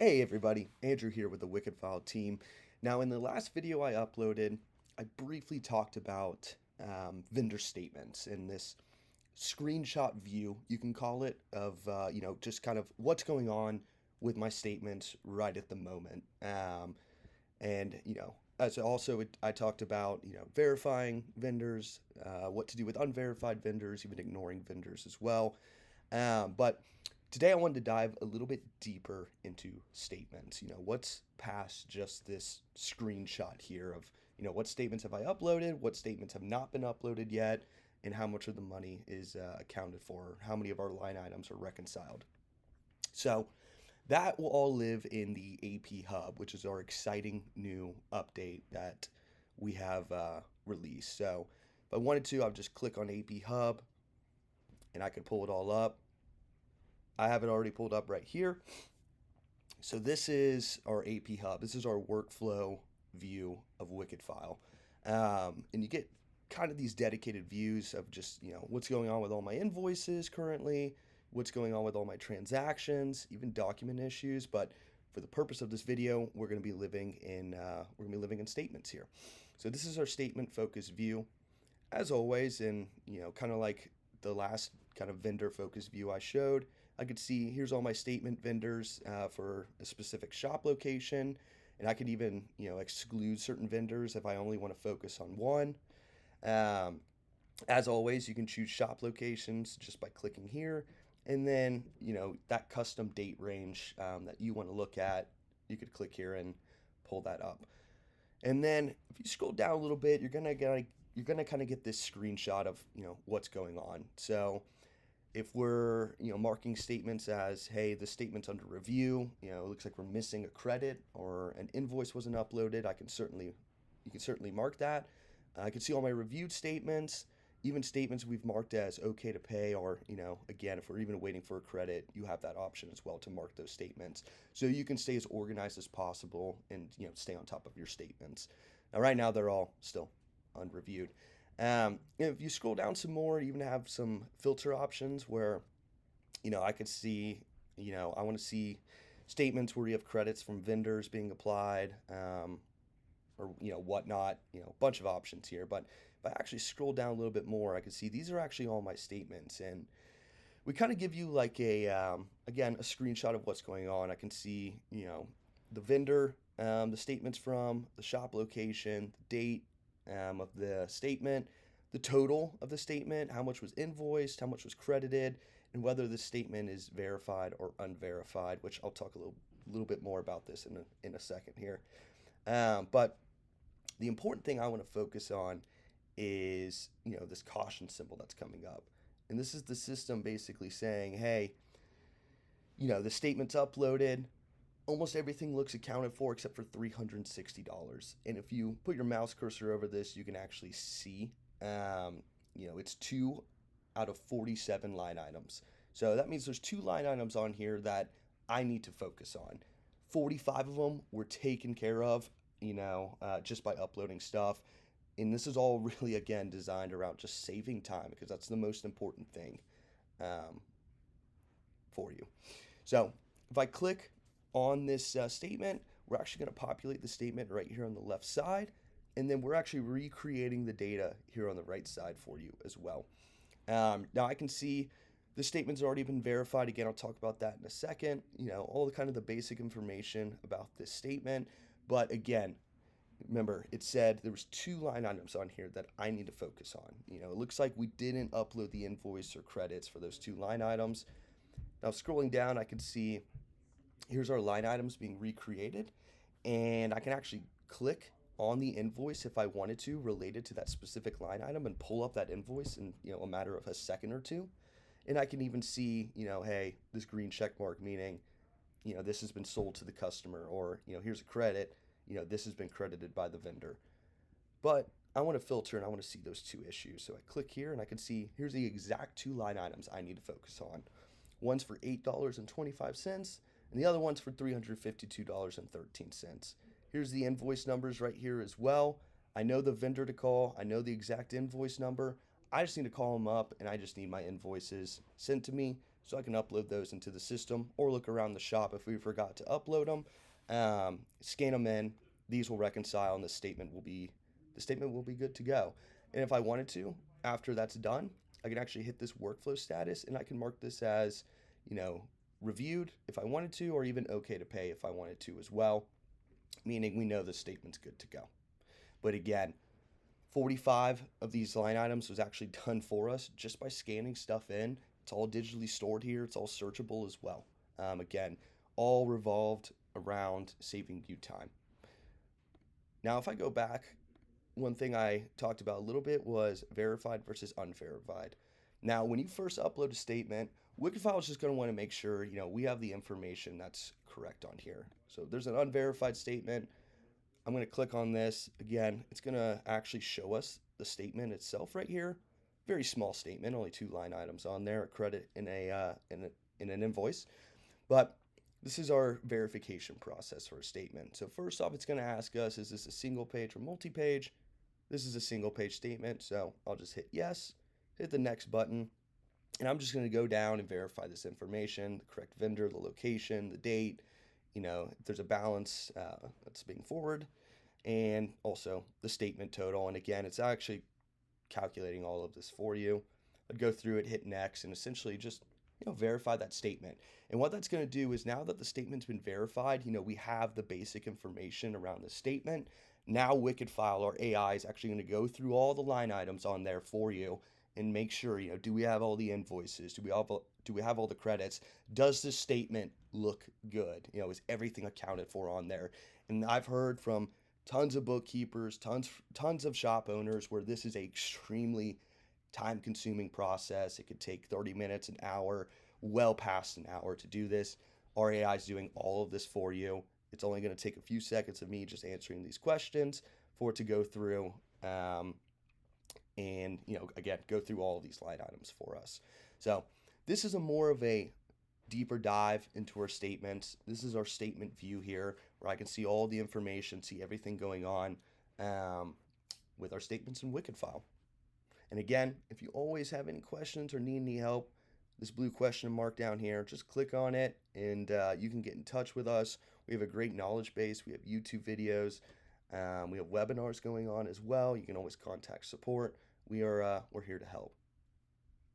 Hey everybody, Andrew here with the WickedFile team. Now in the last video I uploaded, I briefly talked about vendor statements and this screenshot view, you can call it, of just kind of what's going on with my statements right at the moment. As also I talked about verifying vendors, what to do with unverified vendors, even ignoring vendors as well. But today I wanted to dive a little bit deeper into statements. What's past just this screenshot here of, what statements have I uploaded, what statements have not been uploaded yet, and how much of the money is accounted for, how many of our line items are reconciled. So that will all live in the AP Hub, which is our exciting new update that we have released. So if I wanted to, I'll just click on AP Hub and I could pull it all up. I have it already pulled up right here. So this is our AP Hub. This is our workflow view of WickedFile. And you get kind of these dedicated views of just, what's going on with all my invoices currently, what's going on with all my transactions, even document issues. But for the purpose of this video, we're going to be living in statements here. So this is our statement focused view. As always, and kind of like the last kind of vendor focused view I showed, I could see here's all my statement vendors for a specific shop location, and I could even exclude certain vendors if I only want to focus on one. As always, you can choose shop locations just by clicking here, and then that custom date range that you want to look at, you could click here and pull that up. And then if you scroll down a little bit, you're gonna kind of get this screenshot of what's going on. So if we're marking statements as, hey, the statement's under review, it looks like we're missing a credit or an invoice wasn't uploaded, you can certainly mark that. I can see all my reviewed statements, even statements we've marked as okay to pay, or again, if we're even waiting for a credit, you have that option as well to mark those statements, so you can stay as organized as possible and stay on top of your statements. Now right now they're all still unreviewed. If you scroll down some more, you even have some filter options where, I could see, I want to see statements where you have credits from vendors being applied, or, whatnot, a bunch of options here. But if I actually scroll down a little bit more, I can see these are actually all my statements. And we kind of give you like again, a screenshot of what's going on. I can see, the vendor, the statements from, the shop location, the date, of the statement, the total of the statement, how much was invoiced, how much was credited, and whether the statement is verified or unverified, which I'll talk a little bit more about this in a second here. But the important thing I want to focus on is this caution symbol that's coming up. And this is the system basically saying, hey, the statement's uploaded, almost everything looks accounted for except for $360. And if you put your mouse cursor over this, you can actually see, it's 2 out of 47 line items. So that means there's 2 line items on here that I need to focus on. 45 of them were taken care of, just by uploading stuff. And this is all really, again, designed around just saving time, because that's the most important thing for you. So if I click on this statement, we're actually going to populate the statement right here on the left side, and then we're actually recreating the data here on the right side for you as well. Now I can see the statement's already been verified. Again, I'll talk about that in a second. All the kind of the basic information about this statement. But again, remember, it said there was 2 line items on here that I need to focus on. It looks like we didn't upload the invoice or credits for those 2 line items. Now scrolling down, I can see here's our line items being recreated, and I can actually click on the invoice if I wanted to, related to that specific line item, and pull up that invoice in a matter of a second or two. And I can even see, hey, this green check mark meaning, this has been sold to the customer, or here's a credit, this has been credited by the vendor. But I want to filter and I want to see those 2 issues. So I click here and I can see here's the exact 2 line items I need to focus on. One's for $8.25 and the other one's for $352.13. Here's the invoice numbers right here as well. I know the vendor to call. I know the exact invoice number. I just need to call them up, and I just need my invoices sent to me so I can upload those into the system or look around the shop if we forgot to upload them. Scan them in. These will reconcile, and the statement will be good to go. And if I wanted to, after that's done, I can actually hit this workflow status, and I can mark this as, you know, reviewed if I wanted to, or even okay to pay if I wanted to as well, meaning we know the statement's good to go. But again, 45 of these line items was actually done for us just by scanning stuff in. It's all digitally stored here. It's all searchable as well. Again, all revolved around saving you time. Now, if I go back, one thing I talked about a little bit was verified versus unverified. Now, when you first upload a statement, WickedFile is just going to want to make sure, you know, we have the information that's correct on here. So there's an unverified statement. I'm going to click on this. Again, it's going to actually show us the statement itself right here. Very small statement, only 2 line items on there, a credit in in an invoice. But this is our verification process for a statement. So first off, it's going to ask us, is this a single page or multi-page? This is a single page statement, so I'll just hit yes, hit the next button, and I'm just going to go down and verify this information, the correct vendor, the location, the date, you know, if there's a balance that's being forwarded, and also the statement total. And again, it's actually calculating all of this for you. I'd go through it, hit next, and essentially just, you know, verify that statement. And what that's going to do is, now that the statement's been verified, you know, we have the basic information around the statement. Now WickedFile, our AI, is actually going to go through all the line items on there for you and make sure, you know, do we have all the invoices? Do we have all the credits? Does this statement look good? You know, is everything accounted for on there? And I've heard from tons of bookkeepers, tons of shop owners where this is a extremely time-consuming process. It could take 30 minutes, an hour, well past an hour to do this. Our AI is doing all of this for you. It's only going to take a few seconds of me just answering these questions for it to go through and, you know, again, go through all of these line items for us. So this is a more of a deeper dive into our statements. This is our statement view here, where I can see all the information, see everything going on with our statements in WickedFile. And again, if you always have any questions or need any help, this blue question mark down here, just click on it and you can get in touch with us. We have a great knowledge base. We have YouTube videos. We have webinars going on as well. You can always contact support. We're here to help.